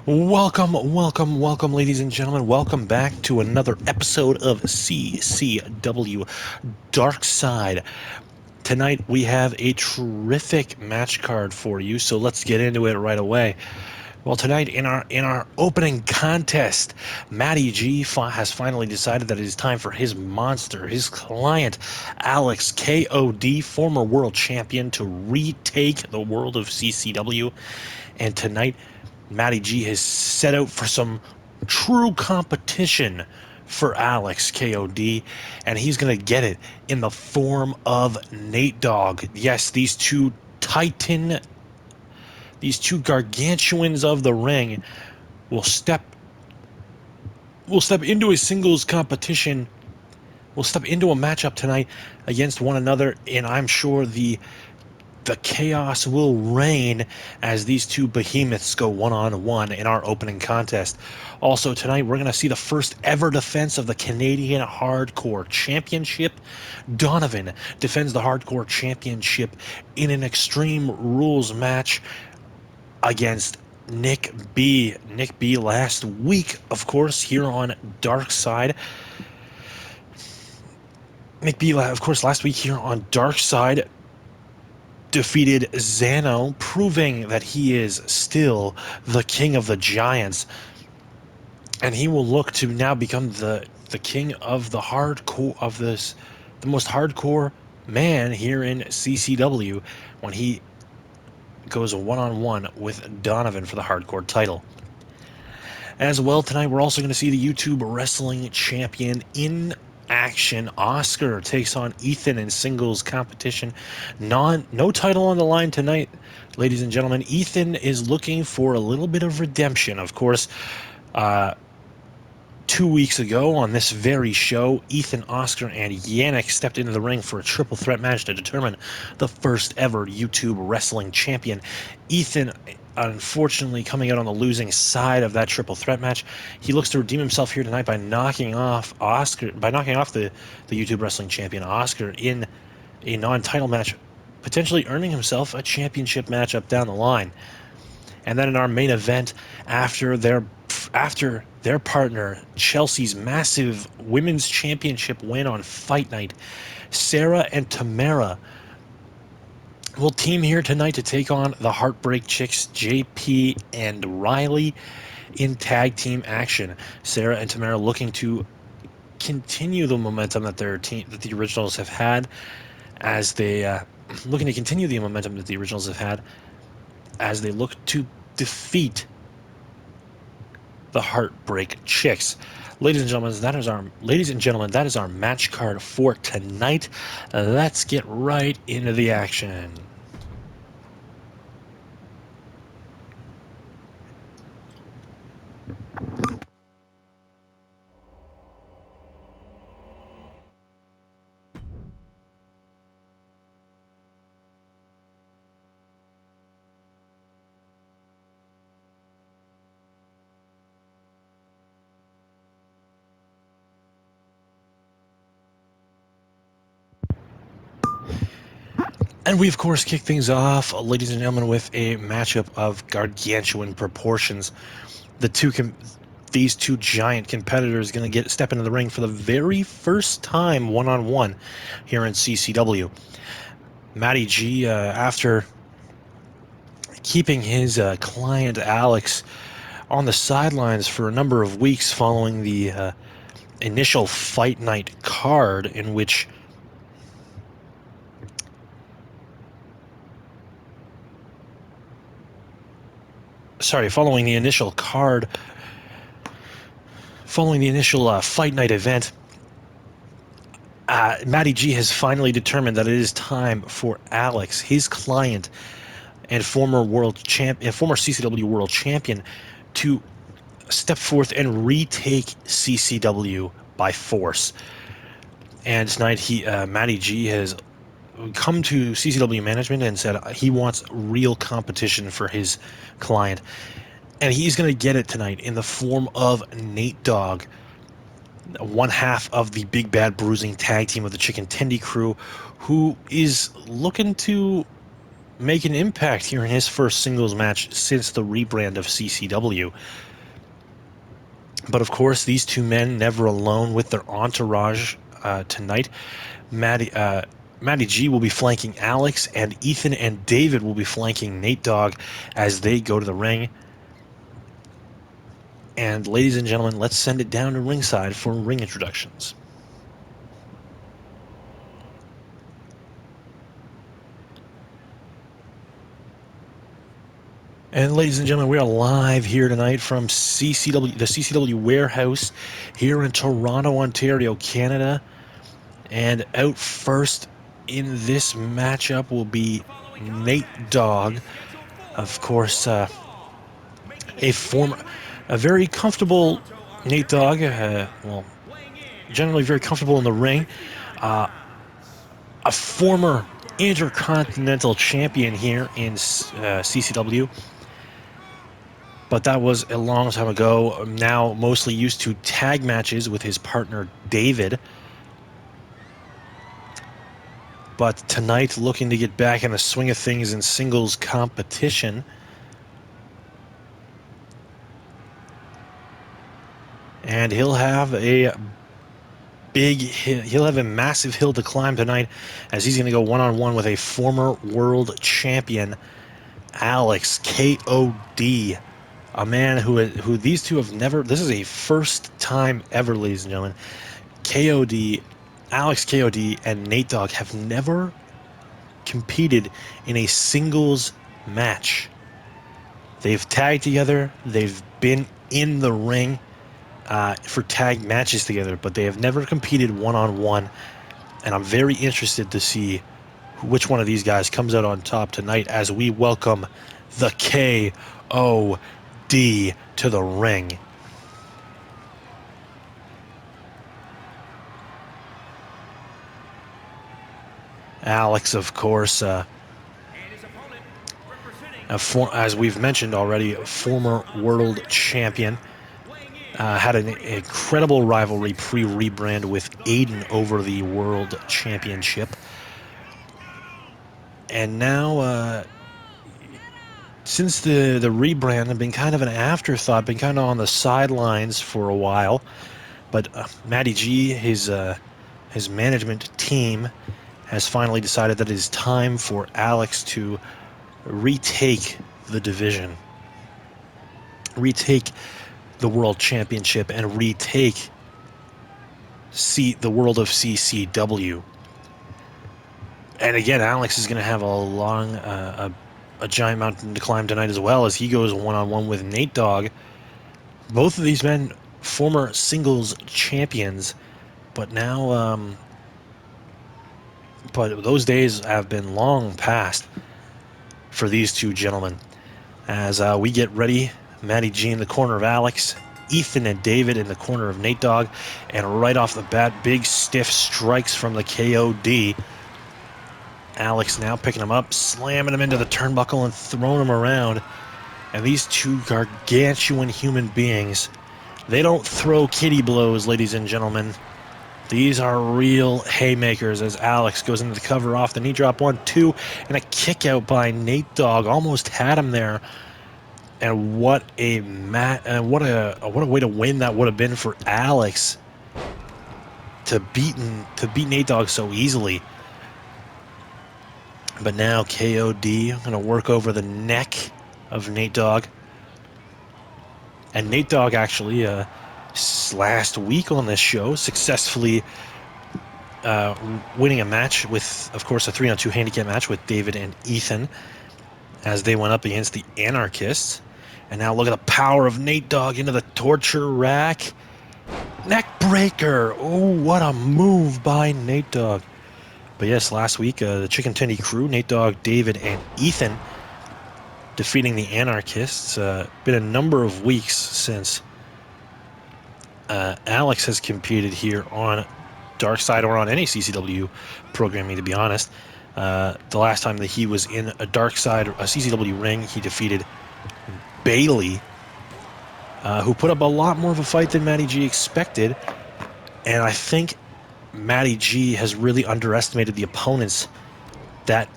Welcome, ladies and gentlemen. Welcome back to another episode of CCW Dark Side. Tonight we have a terrific match card for you, so let's get into it right away. Well, tonight in our opening contest, Matty G has finally decided that it is time for his monster, his client, Alex KOD, former world champion, to retake the world of CCW. And tonight, Matty G has set out for some true competition for Alex KOD, and he's going to get it in the form of Nate Dogg. Yes, these two gargantuans of the ring will step into a singles competition. Will step into a matchup tonight against one another, and I'm sure the chaos will reign as these two behemoths go one-on-one in our opening contest. Also tonight, we're going to see the first ever defense of the Canadian Hardcore Championship. Donovan defends the Hardcore Championship in an Extreme Rules match against Nick B. Nick B last week, of course, here on Dark Side. Nick B, of course, last week here on Dark Side defeated Zano, proving that he is still the king of the giants, and he will look to now become the king of the hardcore of the most hardcore man here in CCW when he goes one-on-one with Donovan for the hardcore title. As well, tonight we're also going to see the YouTube Wrestling Champion in action. Oscar takes on Ethan in singles competition. No title on the line tonight, ladies and gentlemen. Ethan is looking for a little bit of redemption. Of course, 2 weeks ago on this very show, Ethan, Oscar, and Yannick stepped into the ring for a triple threat match to determine the first ever YouTube Wrestling Champion. Ethan, unfortunately, coming out on the losing side of that triple threat match. He looks to redeem himself here tonight by knocking off the YouTube Wrestling Champion Oscar in a non-title match, potentially earning himself a championship matchup down the line. And then in our main event, after their partner Chelsea's massive women's championship win on Fight Night, Sarah and Tamara will team here tonight to take on the Heartbreak Chicks, JP and Riley, in tag team action. Sarah and Tamara looking to continue the momentum that the originals have had, as they as they look to defeat the Heartbreak Chicks. Ladies and gentlemen, that is our match card for tonight. Let's get right into the action. And we, of course, kick things off, ladies and gentlemen, with a matchup of gargantuan proportions. These two giant competitors going to step into the ring for the very first time one-on-one here in CCW. Matty G, after keeping his client Alex on the sidelines for a number of weeks following the initial Fight Night card, in which following the initial Fight Night event, Matty G has finally determined that it is time for Alex, his client and former CCW world champion, to step forth and retake CCW by force. And tonight, Matty G has come to CCW management and said he wants real competition for his client, and he's going to get it tonight in the form of Nate Dogg, one half of the Big Bad Bruising tag team of the Chicken Tendy crew, who is looking to make an impact here in his first singles match since the rebrand of CCW. But of course, these two men never alone with their entourage tonight. Matty G will be flanking Alex, and Ethan and David will be flanking Nate Dogg as they go to the ring. And ladies and gentlemen, let's send it down to ringside for ring introductions. And ladies and gentlemen, we are live here tonight from CCW, the CCW warehouse here in Toronto, Ontario, Canada. And out first in this matchup will be Nate Dogg, of course, a very comfortable Nate Dogg. Well, generally very comfortable in the ring. A former Intercontinental Champion here in CCW. But that was a long time ago. Now mostly used to tag matches with his partner David. But tonight looking to get back in the swing of things in singles competition. And he'll have a massive hill to climb tonight as he's going to go one-on-one with a former world champion, Alex KOD. A man who these two have never... This is a first time ever, ladies and gentlemen. Alex KOD and Nate Dogg have never competed in a singles match. They've tagged together. They've been in the ring for tag matches together, but they have never competed one-on-one. And I'm very interested to see which one of these guys comes out on top tonight as we welcome the KOD to the ring. Alex, of course, as we've mentioned already, a former world champion. Had an incredible rivalry pre-rebrand with Aiden over the World Championship. And now, since the rebrand had been kind of an afterthought, been kind of on the sidelines for a while. But Matty G, his management team, has finally decided that it is time for Alex to retake the division. Retake the World Championship and retake the world of CCW. And again, Alex is going to have a giant mountain to climb tonight as well as he goes one-on-one with Nate Dogg. Both of these men, former singles champions, but now, but those days have been long past for these two gentlemen. As we get ready, Matty G in the corner of Alex, Ethan and David in the corner of Nate Dogg, and right off the bat, big stiff strikes from the KOD. Alex now picking him up, slamming him into the turnbuckle and throwing him around. And these two gargantuan human beings, they don't throw kitty blows, ladies and gentlemen. These are real haymakers as Alex goes into the cover off the knee drop 1-2, and a kick out by Nate Dogg. Almost had him there. And what a way to win that would have been for Alex to beat Nate Dogg so easily. But now KOD going to work over the neck of Nate Dogg. And Nate Dogg actually last week on this show successfully winning a match with, of course, a 3-on-2 handicap match with David and Ethan as they went up against the Anarchists. And now look at the power of Nate Dogg into the torture rack. Neck breaker. Oh, what a move by Nate Dogg. But yes, last week, the Chicken Tendy crew, Nate Dogg, David, and Ethan, defeating the Anarchists. Been a number of weeks since Alex has competed here on Darkside or on any CCW programming, to be honest. The last time that he was in a Darkside, a CCW ring, he defeated Bailey, who put up a lot more of a fight than Matty G expected. And I think Matty G has really underestimated the opponents that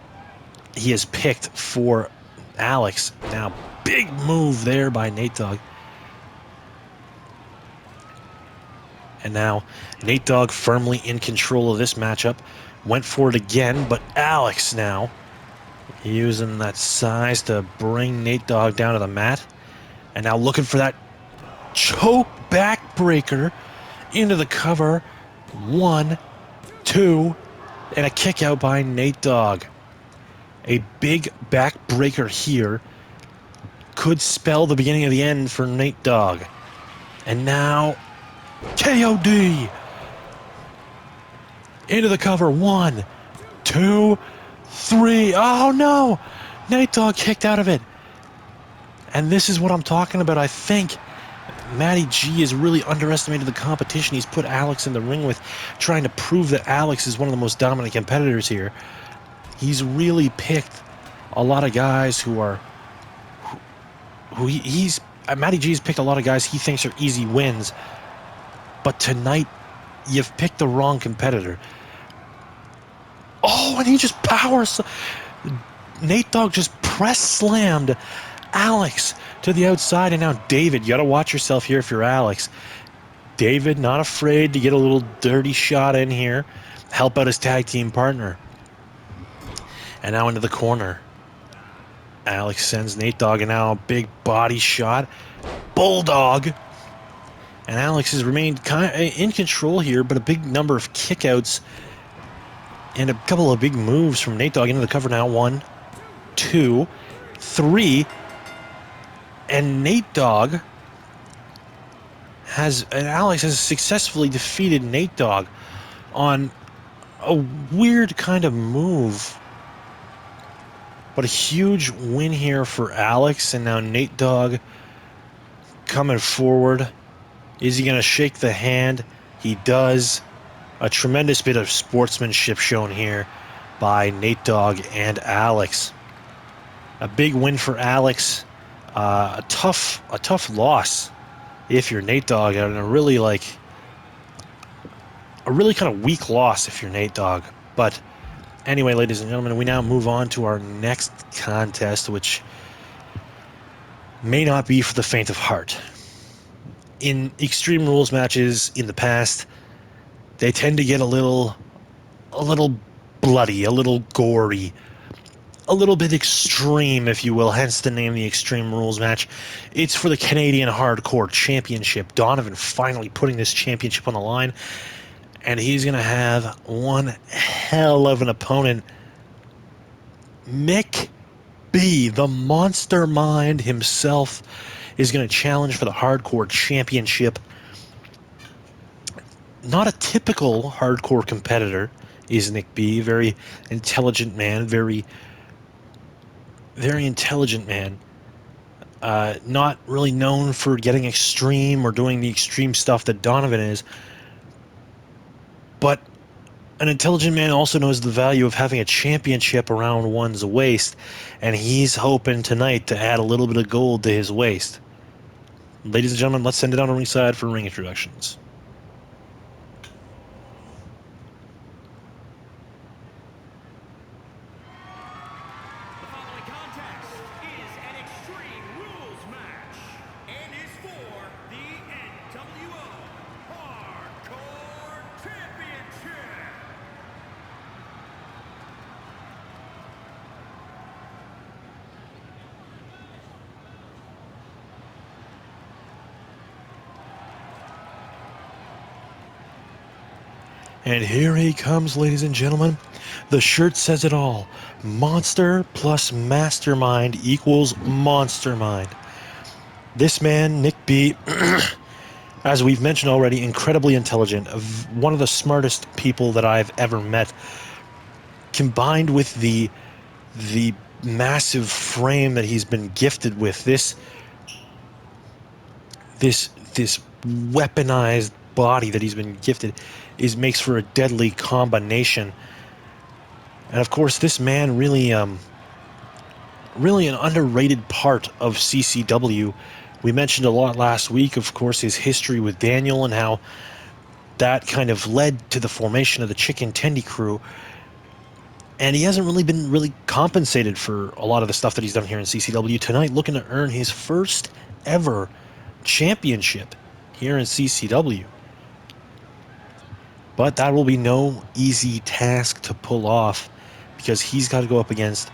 he has picked for Alex. Now, big move there by Nate Dogg. And now Nate Dogg firmly in control of this matchup. Went for it again, but Alex now using that size to bring Nate Dogg down to the mat. And now looking for that choke backbreaker into the cover. 1, 2, and a kick out by Nate Dogg. A big backbreaker here could spell the beginning of the end for Nate Dogg. And now KOD into the cover. 1, 2, 3. Oh no! Nate Dogg kicked out of it. And this is what I'm talking about. I think Matty G has really underestimated the competition he's put Alex in the ring with, trying to prove that Alex is one of the most dominant competitors here. He's really picked a lot of guys who are... Matty G's picked a lot of guys he thinks are easy wins. But tonight, you've picked the wrong competitor. Oh, and he just powers... Nate Dogg just press slammed Alex to the outside, and now David, you gotta watch yourself here if you're Alex. David, not afraid to get a little dirty shot in here, help out his tag team partner. And now into the corner. Alex sends Nate Dogg, and now a big body shot. Bulldog. And Alex has remained in control here, but a big number of kickouts and a couple of big moves from Nate Dogg into the cover now. 1, 2, 3. And Nate Dogg Alex has successfully defeated Nate Dogg on a weird kind of move. But a huge win here for Alex, and now Nate Dogg coming forward. Is he going to shake the hand? He does. A tremendous bit of sportsmanship shown here by Nate Dogg and Alex. A big win for Alex. A tough loss if you're Nate Dogg, and a really kind of weak loss if you're Nate Dogg. But anyway, ladies and gentlemen, we now move on to our next contest, which may not be for the faint of heart. In Extreme Rules matches in the past, they tend to get a little bloody, a little gory, a little bit extreme, if you will, hence the name the Extreme Rules match. It's for the Canadian Hardcore Championship. Donovan finally putting this championship on the line, and he's going to have one hell of an opponent. Mick B, the Monster Mind himself, is going to challenge for the Hardcore Championship. Not a typical hardcore competitor is Nick B. Very intelligent man, very intelligent man. Not really known for getting extreme or doing the extreme stuff that Donovan is. But an intelligent man also knows the value of having a championship around one's waist, and he's hoping tonight to add a little bit of gold to his waist. Ladies and gentlemen, let's send it down to ringside for ring introductions. And here he comes, ladies and gentlemen. The shirt says it all. Monster plus mastermind equals monstermind. This man, Nick B., as we've mentioned already, incredibly intelligent. One of the smartest people that I've ever met. Combined with the massive frame that he's been gifted with, this weaponized body that he's been gifted makes for a deadly combination. And of course, this man really an underrated part of CCW. We mentioned a lot last week, of course, his history with Daniel and how that kind of led to the formation of the Chicken Tendy Crew. And he hasn't really been compensated for a lot of the stuff that he's done here in CCW. Tonight, looking to earn his first ever championship here in CCW. But that will be no easy task to pull off, because he's got to go up against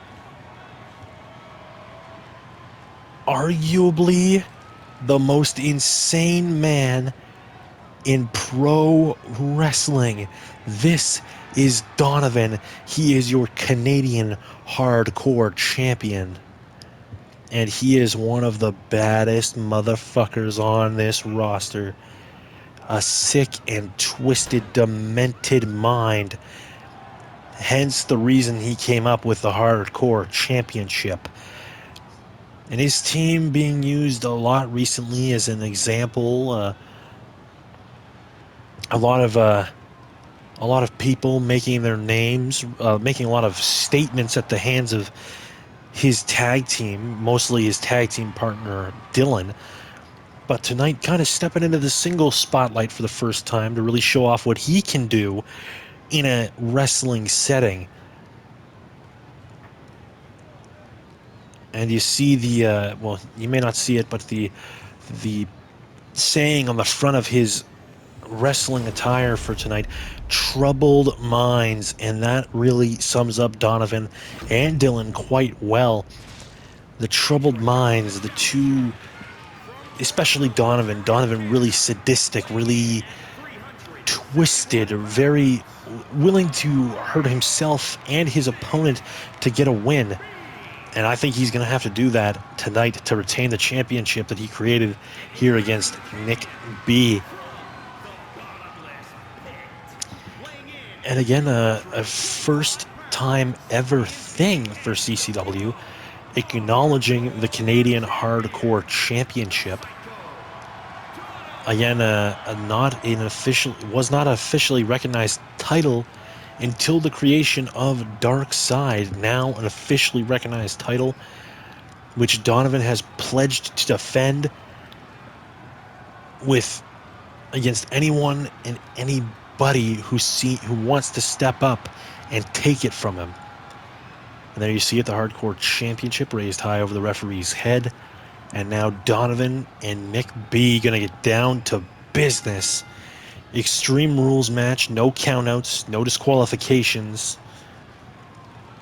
arguably the most insane man in pro wrestling. This is Donovan. He is your Canadian hardcore champion. And he is one of the baddest motherfuckers on this roster. A sick and twisted, demented mind. Hence the reason he came up with the hardcore championship. And his team being used a lot recently as an example. A lot of people making their names, making a lot of statements at the hands of his tag team, mostly his tag team partner Dylan. But tonight, kind of stepping into the single spotlight for the first time to really show off what he can do in a wrestling setting. And you see the well, you may not see it, but the saying on the front of his wrestling attire for tonight, troubled minds, and that really sums up Donovan and Dylan quite well. The troubled minds, the two, especially Donovan really sadistic, really twisted, very willing to hurt himself and his opponent to get a win. And I think he's going to have to do that tonight to retain the championship that he created here against Nick B. And again, a first time ever thing for CCW, acknowledging the Canadian Hardcore Championship. Again, was not officially recognized title until the creation of Dark Side. Now an officially recognized title, which Donovan has pledged to defend against anyone and anybody who wants to step up and take it from him. And there you see it, the Hardcore Championship raised high over the referee's head. And now Donovan and Nick B going to get down to business. Extreme Rules match, no countouts, no disqualifications.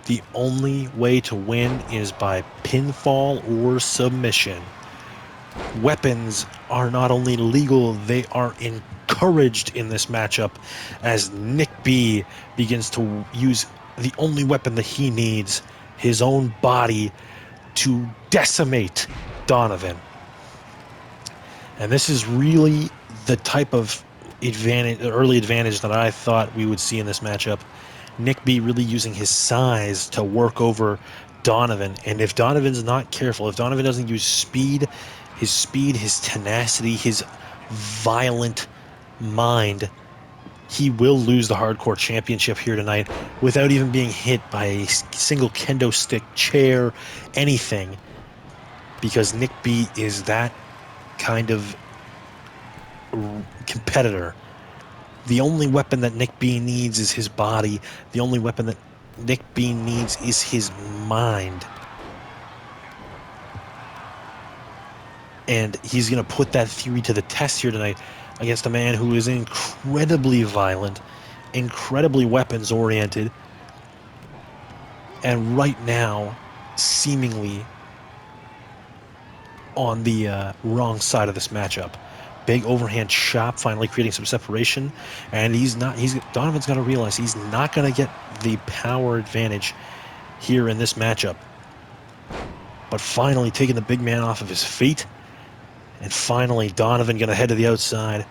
The only way to win is by pinfall or submission. Weapons are not only legal, they are encouraged in this matchup as Nick B begins to use the only weapon that he needs, his own body, to decimate Donovan. And this is really the type of early advantage that I thought we would see in this matchup. Nick B really using his size to work over Donovan. And if Donovan's not careful, if Donovan doesn't use his tenacity, his violent mind, he will lose the Hardcore Championship here tonight without even being hit by a single kendo stick, chair, anything. Because Nick B is that kind of competitor. The only weapon that Nick B needs is his body. The only weapon that Nick B needs is his mind. And he's going to put that theory to the test here tonight against a man who is incredibly violent, incredibly weapons-oriented, and right now, seemingly on the wrong side of this matchup. Big overhand chop, finally creating some separation, and Donovan's got to realize he's not going to get the power advantage here in this matchup. But finally taking the big man off of his feet, and finally Donovan going to head to the outside.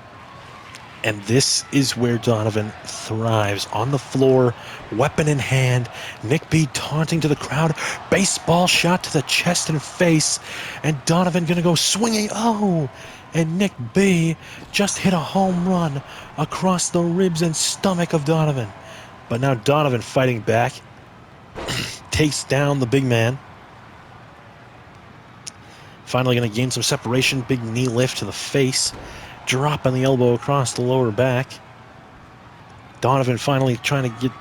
And this is where Donovan thrives. On the floor, weapon in hand, Nick B taunting to the crowd, baseball shot to the chest and face, and Donovan gonna go swinging, and Nick B just hit a home run across the ribs and stomach of Donovan. But now Donovan fighting back, takes down the big man. Finally gonna gain some separation, big knee lift to the face. Dropping the elbow across the lower back. Donovan finally trying to get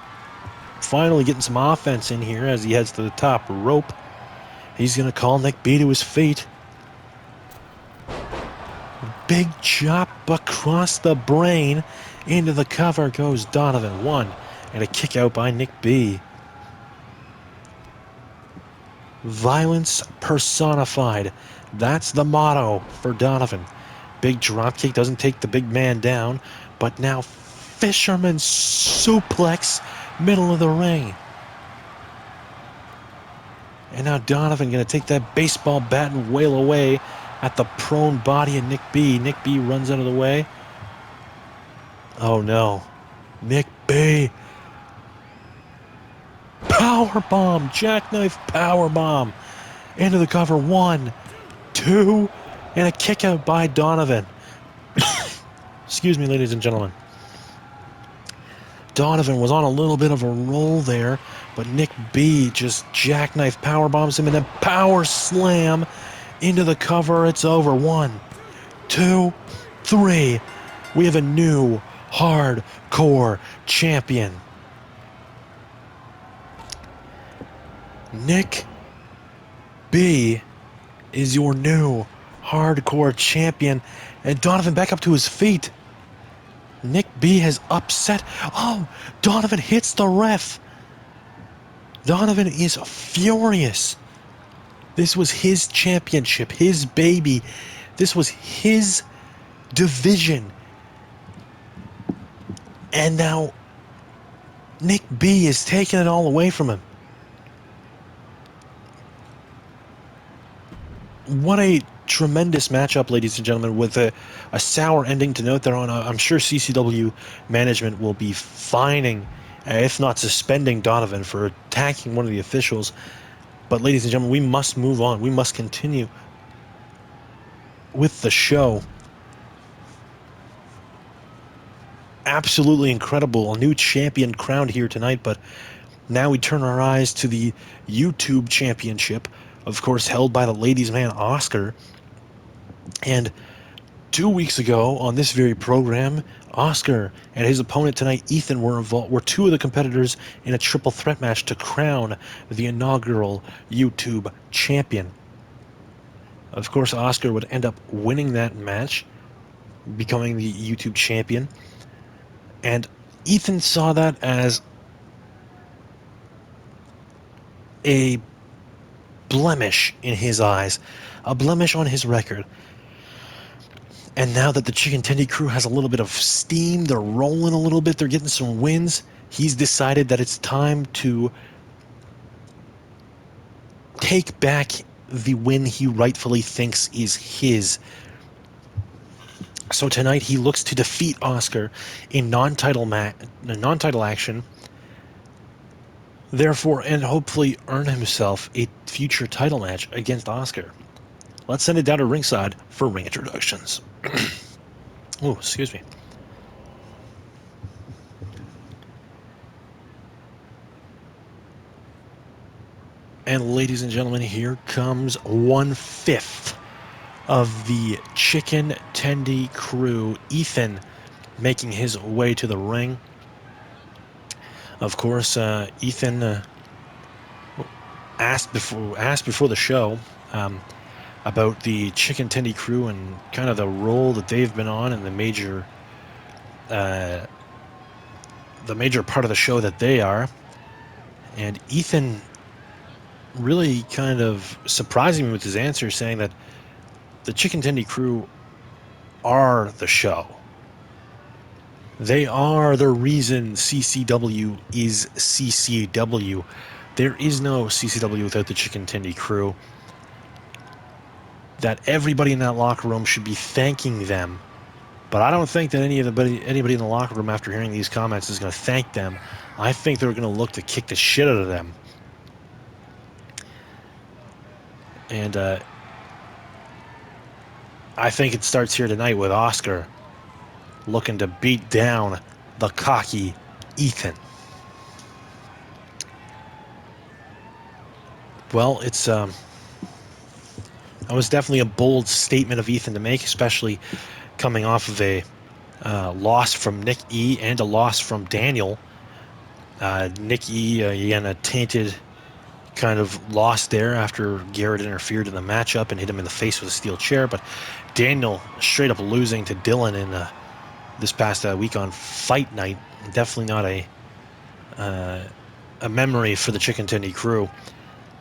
finally getting some offense in here as he heads to the top rope. He's going to call Nick B to his feet. Big chop across the brain. Into the cover goes Donovan. 1, and a kick out by Nick B. Violence personified. That's the motto for Donovan. Big dropkick doesn't take the big man down, but now fisherman suplex, middle of the ring. And now Donovan going to take that baseball bat and wail away at the prone body of Nick B. Nick B runs out of the way. Oh no. Nick B. Powerbomb. Jackknife powerbomb. Into the cover. 1, 2, and a kick out by Donovan. Excuse me, ladies and gentlemen. Donovan was on a little bit of a roll there, but Nick B just jackknife powerbombs him and then power slam into the cover. It's over. 1, 2, 3. We have a new hardcore champion. Nick B is your new hardcore champion. And Donovan back up to his feet. Nick B has upset. Oh, Donovan hits the ref. Donovan is furious. This was his championship, his baby. This was his division. And now Nick B is taking it all away from him. What a tremendous matchup, ladies and gentlemen, with a sour ending to note there on. I'm sure CCW management will be fining, if not suspending, Donovan for attacking one of the officials. But ladies and gentlemen, we must move on. We must continue with the show. Absolutely incredible. A new champion crowned here tonight, but now we turn our eyes to the YouTube championship, of course, held by the ladies' man Oscar. And 2 weeks ago on this very program, Oscar and his opponent tonight, Ethan, were two of the competitors in a triple threat match to crown the inaugural YouTube champion. Of course, Oscar would end up winning that match, becoming the YouTube champion. And Ethan saw that as a blemish in his eyes, a blemish on his record. And now that the Chicken Tendy crew has a little bit of steam, they're rolling a little bit, they're getting some wins, he's decided that it's time to take back the win he rightfully thinks is his. So tonight he looks to defeat Oscar in non-title action, therefore, and hopefully earn himself a future title match against Oscar. Let's send it down to ringside for ring introductions. Oh, excuse me. And ladies and gentlemen, here comes 1/5 of the Chicken Tendy crew. Ethan making his way to the ring. Of course, Ethan asked before the show about the Chicken Tendy crew and kind of the role that they've been on and the major part of the show that they are. And Ethan really kind of surprising me with his answer, saying that the Chicken Tendy crew are the show. They are the reason CCW is CCW. There is no CCW without the Chicken Tendy crew. That everybody in that locker room should be thanking them. But I don't think that anybody in the locker room after hearing these comments is going to thank them. I think they're going to look to kick the shit out of them. And I think it starts here tonight with Oscar looking to beat down the cocky Ethan. Well, that was definitely a bold statement of Ethan to make, especially coming off of a loss from Nick E and a loss from Daniel. Nikki, again, a tainted kind of loss there after Garrett interfered in the matchup and hit him in the face with a steel chair. But Daniel straight up losing to Dylan in this past week on Fight Night. Definitely not a memory for the Chicken Tendy crew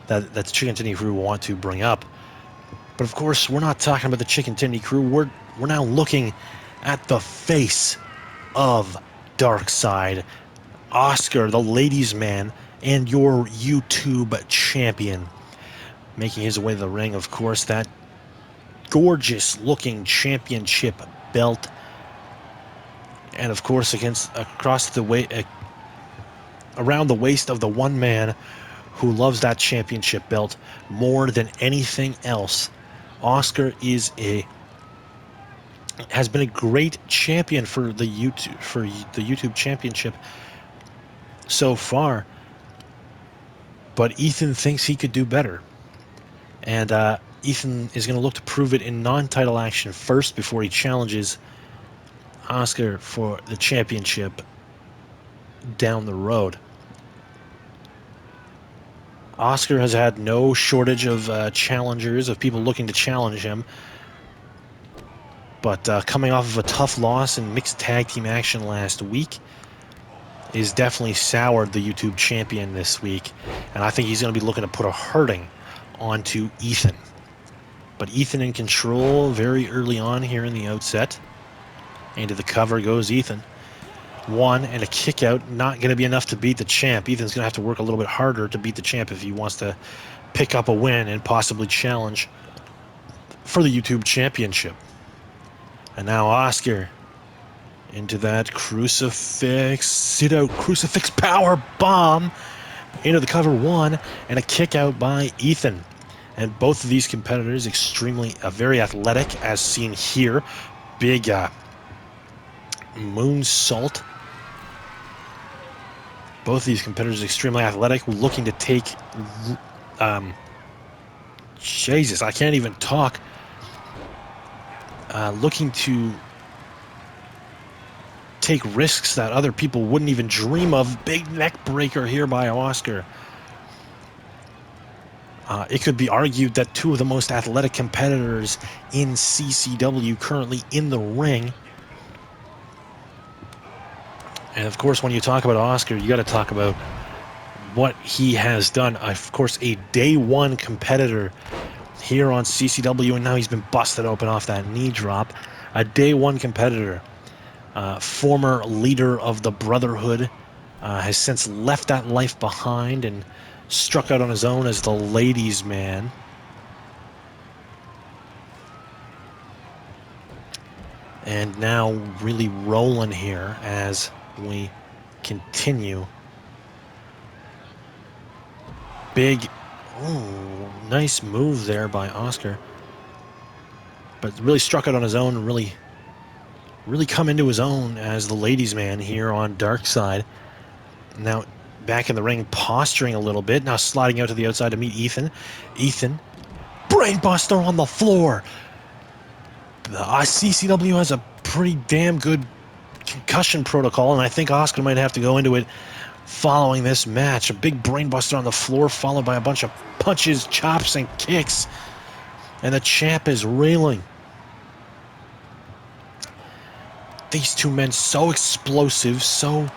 that the Chicken Tendy crew want to bring up. But of course, we're not talking about the Chicken Tendy crew. We're now looking at the face of Dark Side, Oscar, the ladies' man, and your YouTube champion. Making his way to the ring, of course, that gorgeous-looking championship belt. And of course, across the way, around the waist of the one man who loves that championship belt more than anything else. Oscar has been a great champion for the YouTube championship so far, but Ethan thinks he could do better, and Ethan is going to look to prove it in non-title action first before he challenges Oscar for the championship down the road. Oscar has had no shortage of challengers, of people looking to challenge him. But coming off of a tough loss in mixed tag team action last week is definitely soured the YouTube champion this week. And I think he's going to be looking to put a hurting onto Ethan. But Ethan in control very early on here in the outset. Into the cover goes Ethan. One and a kick out, not going to be enough to beat the champ. Ethan's going to have to work a little bit harder to beat the champ if he wants to pick up a win and possibly challenge for the YouTube championship. And now Oscar into that crucifix, sit-out crucifix power bomb into the cover one, and a kick out by Ethan. And both of these competitors very athletic, as seen here. Big moonsault. Both of these competitors extremely athletic, looking to take... Jesus, I can't even talk. Looking to take risks that other people wouldn't even dream of. Big neck breaker here by Oscar. It could be argued that two of the most athletic competitors in CCW currently in the ring. And of course, when you talk about Oscar, you got to talk about what he has done. Of course, a day one competitor here on CCW, and now he's been busted open off that knee drop. A day one competitor, former leader of the Brotherhood, has since left that life behind and struck out on his own as the ladies' man. And now really rolling here as we continue. Big, nice move there by Oscar. But really struck out on his own and really come into his own as the ladies' man here on Dark Side. Now back in the ring, posturing a little bit. Now sliding out to the outside to meet Ethan. Ethan, brainbuster on the floor. The CCW has a pretty damn good concussion protocol, and I think Oscar might have to go into it following this match. A big brainbuster on the floor, followed by a bunch of punches, chops, and kicks. And the champ is reeling. These two men so explosive, so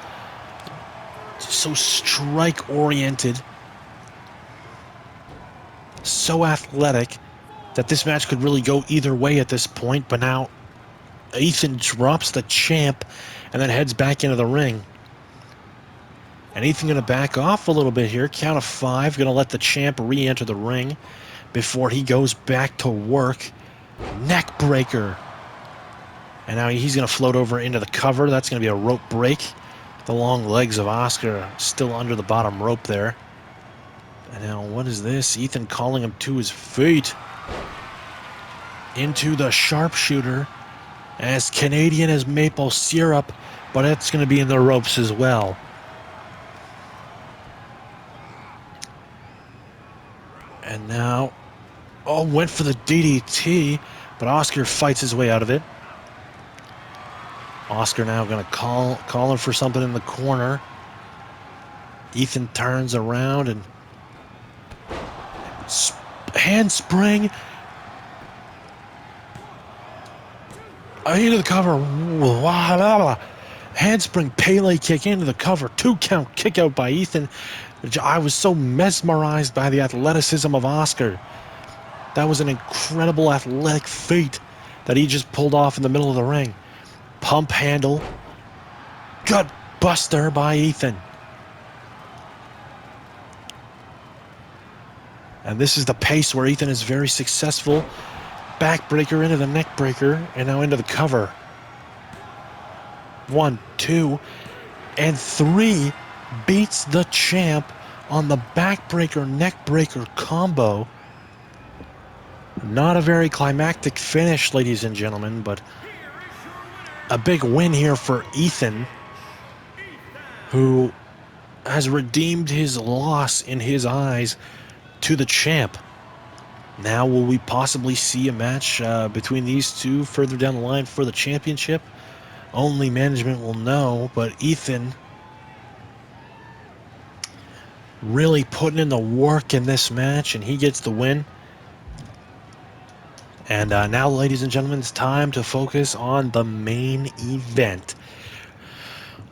strike-oriented, so athletic, that this match could really go either way at this point. But now Ethan drops the champ and then heads back into the ring. And Ethan going to back off a little bit here. Count of 5. Going to let the champ re-enter the ring before he goes back to work. Neck breaker. And now he's going to float over into the cover. That's going to be a rope break. The long legs of Oscar still under the bottom rope there. And now what is this? Ethan calling him to his feet. Into the sharpshooter. As Canadian as maple syrup. But it's going to be in the ropes as well. And now, went for the DDT, but Oscar fights his way out of it. Oscar now going to call him for something in the corner. Ethan turns around and handspring into the cover. Handspring Pele kick into the cover. 2 count kick out by Ethan. I was so mesmerized by the athleticism of Oscar. That was an incredible athletic feat that he just pulled off in the middle of the ring. Pump handle. Gut buster by Ethan. And this is the pace where Ethan is very successful. Backbreaker into the neckbreaker, and now into the cover. 1, 2, and 3 beats the champ on the backbreaker neckbreaker combo. Not a very climactic finish, ladies and gentlemen, but a big win here for Ethan, who has redeemed his loss in his eyes to the champ. Now, will we possibly see a match between these two further down the line for the championship? Only management will know, but Ethan really putting in the work in this match, and he gets the win. And now, ladies and gentlemen, it's time to focus on the main event.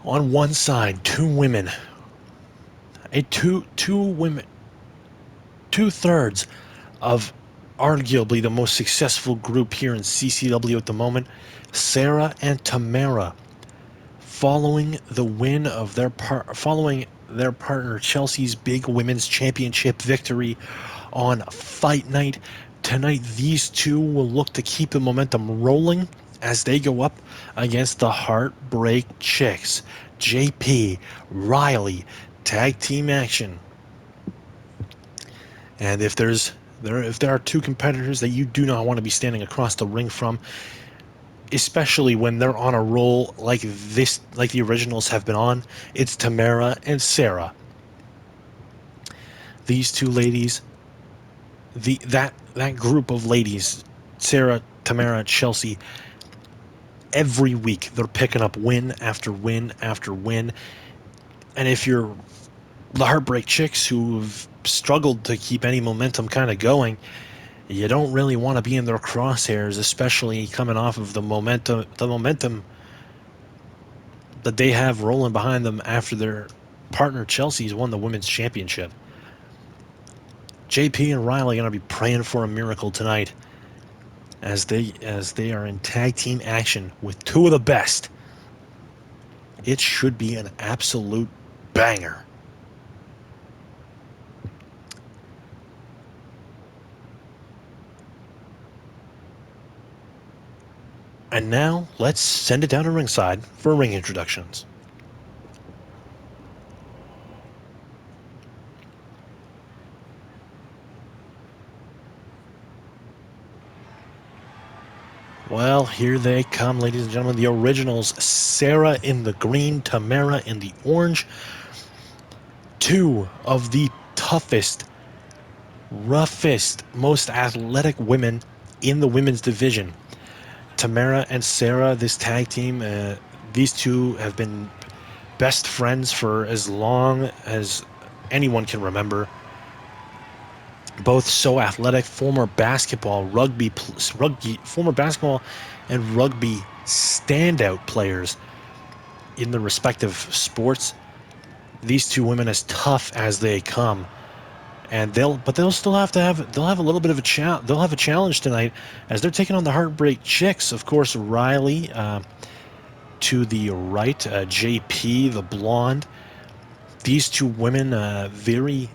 On one side, 2 women. Two women. 2/3 of arguably the most successful group here in CCW at the moment, Sarah and Tamara, following the win of their partner Chelsea's big women's championship victory on Fight Night. Tonight, these two will look to keep the momentum rolling as they go up against the Heartbreak Chicks. JP, Riley, tag team action. And if there are 2 competitors that you do not want to be standing across the ring from, especially when they're on a roll like this, like the originals have been on, it's Tamara and Sarah. These 2 ladies, that group of ladies, Sarah, Tamara, Chelsea, every week they're picking up win after win after win. And if you're the Heartbreak Chicks who've struggled to keep any momentum kind of going, you don't really want to be in their crosshairs, especially coming off of the momentum that they have rolling behind them after their partner Chelsea's won the women's championship. JP and Riley are going to be praying for a miracle tonight as they are in tag team action with 2 of the best. It should be an absolute banger. And now, let's send it down to ringside for ring introductions. Well, here they come, ladies and gentlemen. The originals, Sarah in the green, Tamara in the orange. 2 of the toughest, roughest, most athletic women in the women's division. Tamara and Sarah, this tag team, these 2 have been best friends for as long as anyone can remember. Both so athletic, former basketball and rugby standout players in their respective sports. These 2 women as tough as they come. And they'll still have a little bit of a challenge. They'll have a challenge tonight as they're taking on the Heartbreak Chicks. Of course, Riley to the right, JP, the blonde. These 2 women, a very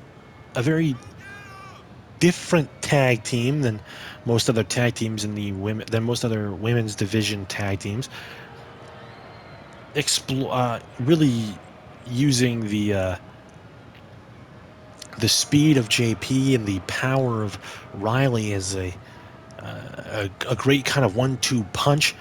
different tag team than most other tag teams in the most other women's division tag teams. Really using the speed of JP and the power of Riley as a great kind of 1-2 punch,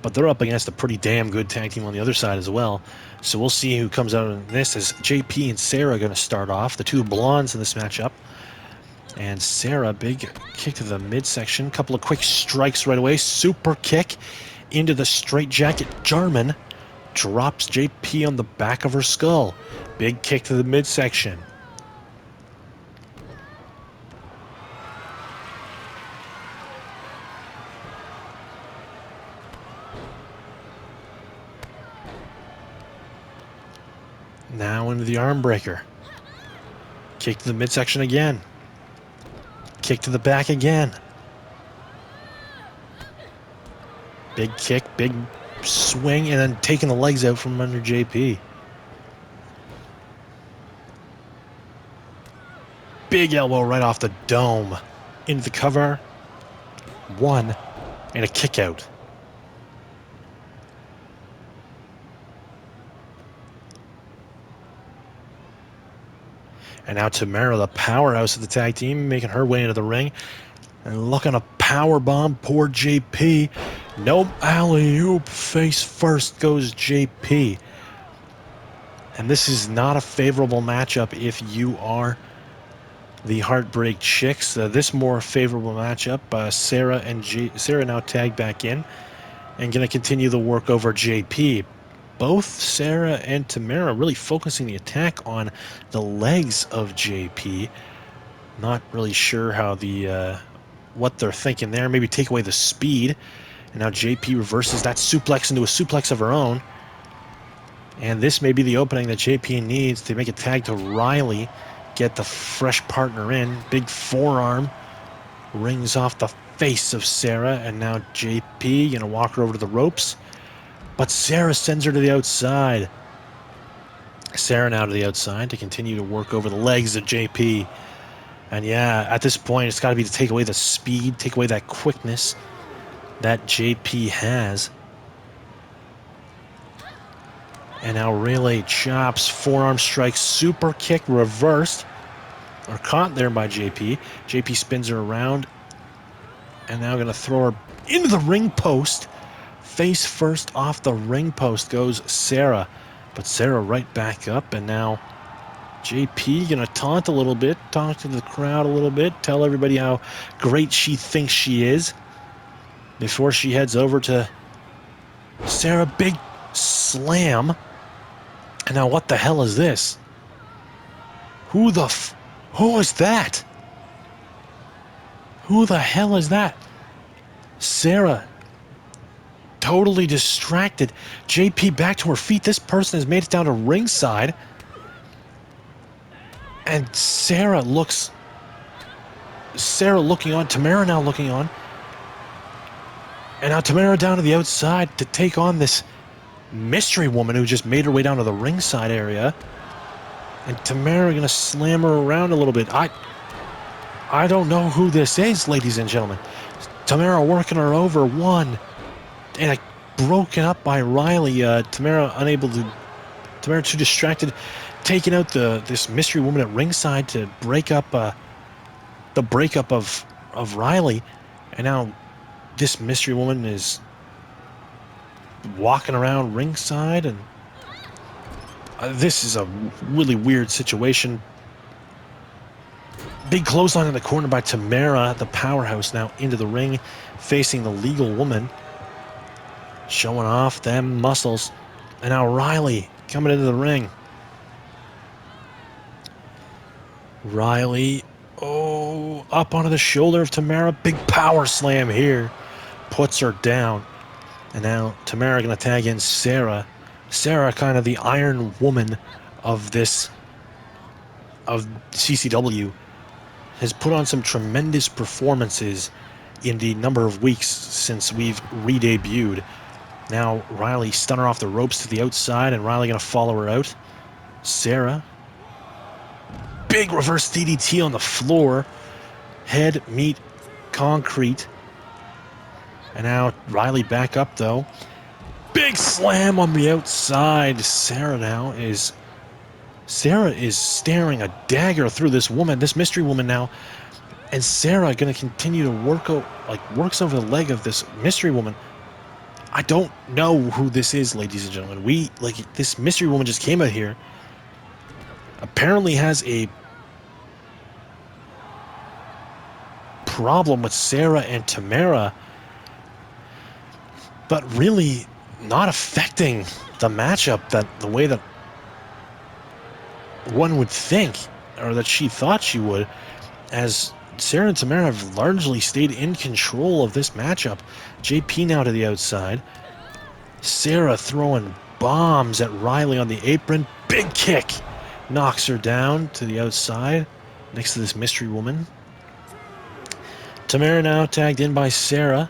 but they're up against a pretty damn good tag team on the other side as well. So we'll see who comes out in this, as JP and Sarah are going to start off, the 2 blondes in this matchup. And Sarah, big kick to the midsection, couple of quick strikes right away, super kick into the straightjacket German, drops JP on the back of her skull. Big kick to the midsection. Now into the arm breaker. Kick to the midsection again. Kick to the back again. Big kick, big swing, and then taking the legs out from under JP. Big elbow right off the dome. Into the cover. One, and a kick out. And now Tamara, the powerhouse of the tag team, making her way into the ring. And looking to powerbomb poor JP. Nope, alley-oop, face first goes JP. And this is not a favorable matchup if you are the Heartbreak Chicks. This more favorable matchup, Sarah now tagged back in and going to continue the work over JP. Both Sarah and Tamara really focusing the attack on the legs of JP. Not really sure how what they're thinking there. Maybe take away the speed. And now JP reverses that suplex into a suplex of her own. And this may be the opening that JP needs to make a tag to Riley. Get the fresh partner in. Big forearm. Rings off the face of Sarah. And now JP going to walk her over to the ropes. But Sarah sends her to the outside. Sarah now to the outside to continue to work over the legs of JP. And yeah, at this point, it's got to be to take away the speed, take away that quickness that JP has. And now relay chops, forearm strike, super kick reversed. Or caught there by JP. JP spins her around. And now going to throw her into the ring post. Face first off the ring post goes Sarah. But Sarah right back up, and now JP gonna taunt a little bit, talk to the crowd a little bit, tell everybody how great she thinks she is before she heads over to Sarah. Big slam. And now what the hell is this? Who is that? Who the hell is that? Sarah totally distracted. JP back to her feet. This person has made it down to ringside. And Sarah looking on. Tamara now looking on. And now Tamara down to the outside to take on this mystery woman who just made her way down to the ringside area. And Tamara going to slam her around a little bit. I don't know who this is, ladies and gentlemen. Tamara working her over. One. And broken up by Riley. Tamara too distracted, taking out this mystery woman at ringside to break up the breakup of Riley. And now this mystery woman is walking around ringside, and this is a really weird situation. Big clothesline in the corner by Tamara, the powerhouse, now into the ring, facing the legal woman. Showing off them muscles. And now Riley coming into the ring. Riley, up onto the shoulder of Tamara. Big power slam here. Puts her down. And now Tamara going to tag in Sarah. Sarah, kind of the Iron Woman of CCW, has put on some tremendous performances in the number of weeks since we've re-debuted. Now Riley stunner off the ropes to the outside, and Riley going to follow her out. Sarah. Big reverse DDT on the floor. Head meet concrete. And now Riley back up though. Big slam on the outside. Sarah is staring a dagger through this woman, this mystery woman now. And Sarah going to continue to works over the leg of this mystery woman. I don't know who this is, ladies and gentlemen. This mystery woman just came out here. Apparently has a problem with Sarah and Tamara. But really, not affecting the matchup the way that one would think, or that she thought she would, as Sarah and Tamara have largely stayed in control of this matchup. JP now to the outside. Sarah throwing bombs at Riley on the apron. Big kick. Knocks her down to the outside next to this mystery woman. Tamara now tagged in by Sarah.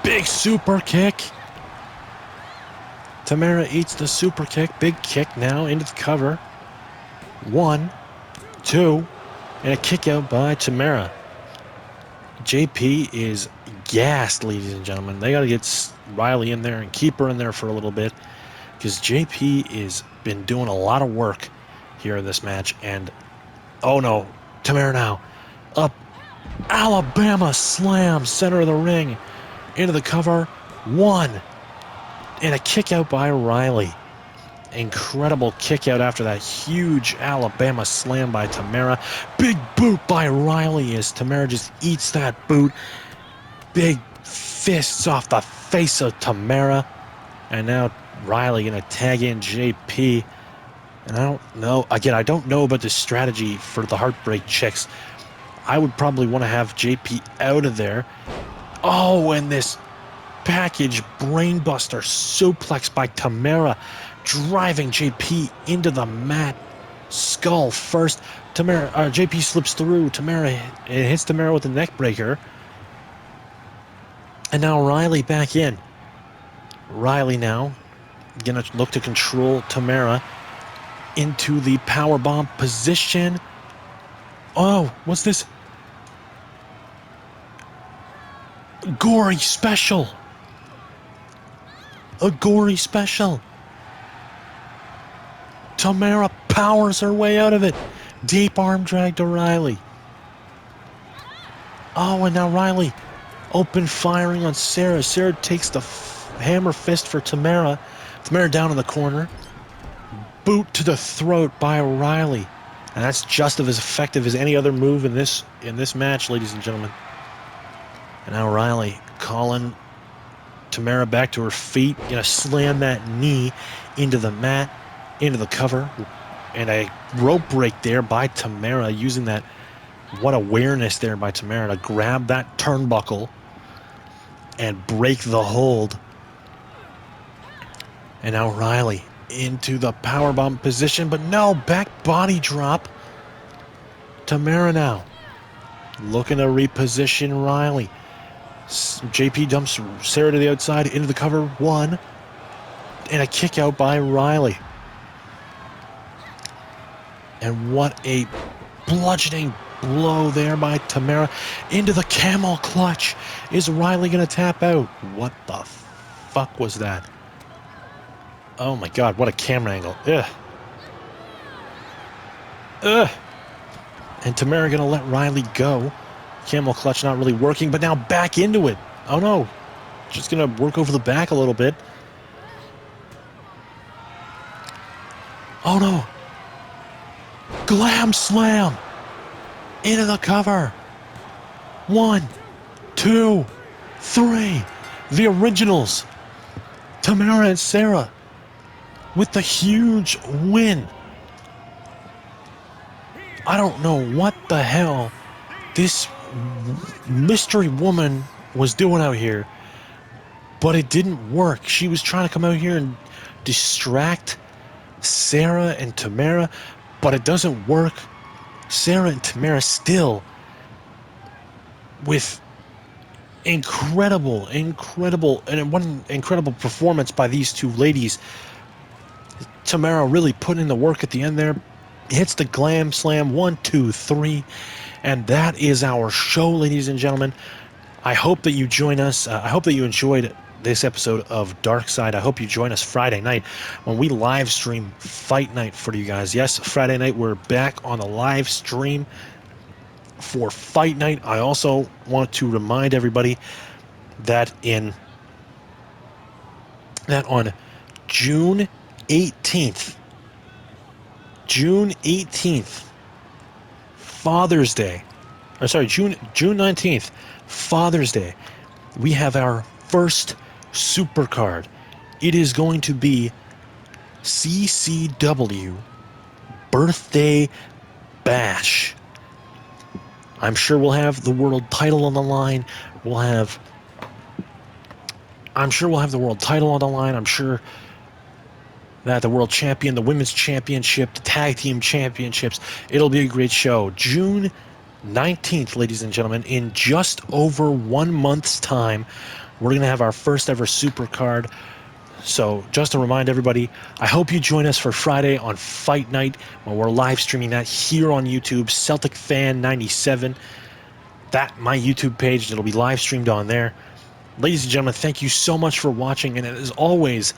Big super kick. Tamara eats the super kick. Big kick now into the cover. 1, 2, and a kick out by Tamara. JP is gassed, ladies and gentlemen. They got to get Riley in there and keep her in there for a little bit, because JP has been doing a lot of work here in this match. And oh no, Tamara now up, Alabama slam, center of the ring, into the cover. 1, and a kick out by Riley. Incredible kick out after that huge Alabama slam by Tamara. Big boot by Riley as Tamara just eats that boot. Big fists off the face of Tamara. And now Riley going to tag in JP. And I don't know. Again, I don't know about the strategy for the Heartbreak Chicks. I would probably want to have JP out of there. Oh, and this package brainbuster suplex by Tamara, driving JP into the mat. Skull first. JP slips through. Tamara hits Tamara with the neck breaker. And now Riley back in. Riley now gonna look to control Tamara into the powerbomb position. Oh, what's this? Gory special. A gory special. Tamara powers her way out of it. Deep arm drag to Riley. Oh, and now Riley open firing on Sarah. Sarah takes the hammer fist for Tamara. Tamara down in the corner. Boot to the throat by Riley. And that's just as effective as any other move in this match, ladies and gentlemen. And now Riley calling Tamara back to her feet. Gonna slam that knee into the mat, into the cover. And a rope break there by Tamara, using that, what awareness there by Tamara to grab that turnbuckle and break the hold. And now Riley into the powerbomb position, but no, back body drop. Tamara now looking to reposition Riley. JP dumps Sarah to the outside, into the cover. 1, and a kick out by Riley. And what a bludgeoning blow there by Tamara into the camel clutch. Is Riley going to tap out? What the fuck was that? Oh my god, what a camera angle. Ugh. Ugh. And Tamara going to let Riley go. Camel clutch not really working, but now back into it. Oh no. Just going to work over the back a little bit. Oh no. Glam slam. Into the cover. 1, 2, 3. The originals. Tamara and Sarah with the huge win. I don't know what the hell this mystery woman was doing out here, but it didn't work. She was trying to come out here and distract Sarah and Tamara, but it doesn't work. Sarah and Tamara still with incredible, and one incredible performance by these two ladies. Tamara really putting in the work at the end there. Hits the glam slam. 1, 2, 3. And that is our show, ladies and gentlemen. I hope that you join us. I hope that you enjoyed this episode of Dark Side. I hope you join us Friday night when we live stream Fight Night for you guys. Yes, Friday night we're back on the live stream for Fight Night. I also want to remind everybody that on June 18th, Father's Day, June 19th, Father's Day, we have our first super card. It is going to be CCW Birthday Bash. I'm sure we'll have the world title on the line. I'm sure we'll have the world title on the line. I'm sure that the world champion, the women's championship, the tag team championships. It'll be a great show. June 19th, ladies and gentlemen, in just over 1 month's time, we're going to have our first ever super card. So just to remind everybody, I hope you join us for Friday on Fight Night when we're live streaming that here on YouTube, Celtic Fan 97. That, my YouTube page, it'll be live streamed on there. Ladies and gentlemen, thank you so much for watching, and as always,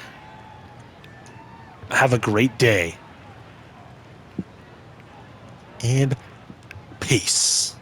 have a great day. And peace.